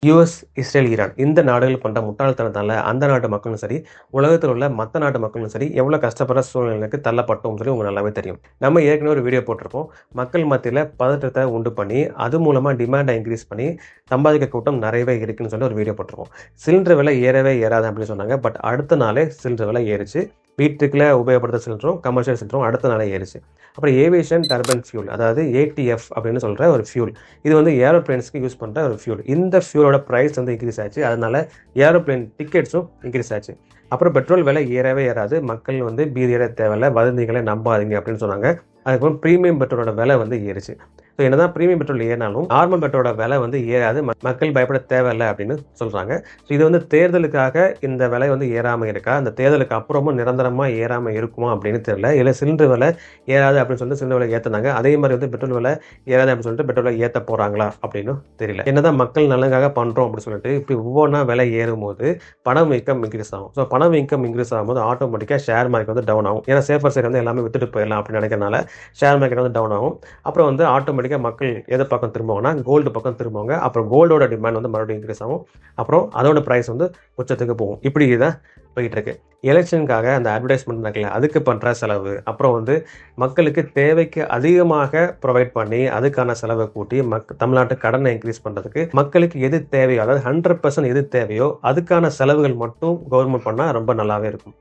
US, Israel, Iran இந்த நாடுகள் கொண்ட முட்டாள்தனத்தால அந்த நாட்டு மக்களும் சரி, உலகத்தில் உள்ள மற்ற நாட்டு மக்களும் சரி எவ்வளோ கஷ்டப்படுற சூழ்நிலைக்கு தள்ளப்பட்டோம் சொல்லி உங்களுக்கு நல்லாவே தெரியும். நம்ம ஏற்கனவே ஒரு வீடியோ போட்டிருப்போம். மக்கள் மத்தியில் பதற்றத்தை உண்டு பண்ணி அது மூலமாக டிமாண்டை இன்க்ரீஸ் பண்ணி சம்பாதிக்க கூட்டம் நிறையவே இருக்குன்னு சொல்லி ஒரு வீடியோ போட்டிருப்போம். சிலிண்டர் விலை ஏறவே ஏறாது அப்படின்னு சொன்னாங்க. பட் அடுத்த நாளே சிலிண்டர் விலை ஏறிச்சு. வீட்டுக்குள்ள உபயோகப்படுத்த சிலிண்டரும் கமர்ஷியல் சிலிண்டரும் அடுத்த நாளே ஏறிச்சு. அப்புறம் ஏவியேஷன் டர்பன் ஃபியூல், அதாவது ஏடிஎஃப் அப்படின்னு சொல்கிற ஒரு ஃபியூல், இது வந்து ஏரோப்ளேன்ஸ்க்கு யூஸ் பண்ணுற ஒரு ஃபியூல். இந்த ஃபியூலோட ப்ரைஸ் வந்து இன்க்ரீஸ் ஆச்சு. அதனால ஏரோப்ளேன் டிக்கெட்ஸும் இன்க்ரீஸ் ஆச்சு. அப்புறம் பெட்ரோல் விலை ஏறவே ஏறாது, மக்கள் வந்து பீதியேற தேவையில்ல, வதந்திகளை நம்பாதீங்க அப்படின்னு சொன்னாங்க. அதுக்கப்புறம் ப்ரீமியம் பெட்ரோலோட விலை வந்து ஏறிச்சு. ஸோ என்னதான் ப்ரீமியம் பெட்ரோல் ஏறினாலும் நார்மல் பெட்ரோலோட விலை வந்து ஏறாது, மக்கள் பயப்பட தேவையில்லை அப்படின்னு சொல்கிறாங்க. ஸோ இது வந்து தேர்தலுக்காக இந்த விலை வந்து ஏறாமல் இருக்கா, அந்த தேர்தலுக்கு அப்புறமும் நிரந்தரமாக ஏறாமல் இருக்குமா அப்படின்னு தெரியல. இல்லை சிலிண்டர் விலை ஏறாது அப்படின்னு சொல்லிட்டு சிலிண்டர் விலை ஏற்றினாங்க, அதே மாதிரி வந்து பெட்ரோல் விலை ஏறாது அப்படின்னு சொல்லிட்டு பெட்ரோல் விலை ஏற்ற போகிறாங்களா அப்படின்னு தெரியல. என்னதான் மக்கள் நலனுக்காக பண்ணுறோம் அப்படின்னு சொல்லிட்டு இப்படி ஒவ்வொன்றா விலை ஏறும்போது பணம் இன்கம் இன்க்ரீஸ் ஆகும். ஸோ பணம் இன்கம் இன்க்ரீஸ் ஆகும்போது ஆட்டோமேட்டிக்காக ஷேர் மார்க்கெட் வந்து டவுன் ஆகும். ஏன்னா சேஃபர் சைடு வந்து எல்லாமே வித்துட்டு போயிடலாம் அப்படின்னு நினைக்கிறனால ஷேர் மார்க்கெட் வந்து டவுன் ஆகும். அப்புறம் வந்து ஆட்டோமேட்டிக்காக மக்கள் எதை பக்கம் திரும்புவாங்கன்னா கோல்டு பக்கம் திரும்புவாங்க. அப்புறம் கோல்டோட டிமாண்ட் வந்து மறுபடியும் இன்க்ரீஸ் ஆகும். அப்புறம் அதோட ப்ரைஸ் வந்து உச்சத்துக்கு போகும். இப்படி தான் போயிட்டு இருக்கு. எலெக்ஷனுக்காக அந்த அட்வர்டைஸ்மெண்ட் நடக்கல, அதுக்கு பண்ணுற செலவு, அப்புறம் வந்து மக்களுக்கு தேவைக்கு அதிகமாக ப்ரொவைட் பண்ணி அதுக்கான செலவை கூட்டி தமிழ்நாட்டு கடனை இன்க்ரீஸ் பண்ணுறதுக்கு மக்களுக்கு எது தேவையோ, அதாவது 100% எது தேவையோ அதுக்கான செலவுகள் மட்டும் கவர்மெண்ட் பண்ணால் ரொம்ப நல்லாவே இருக்கும்.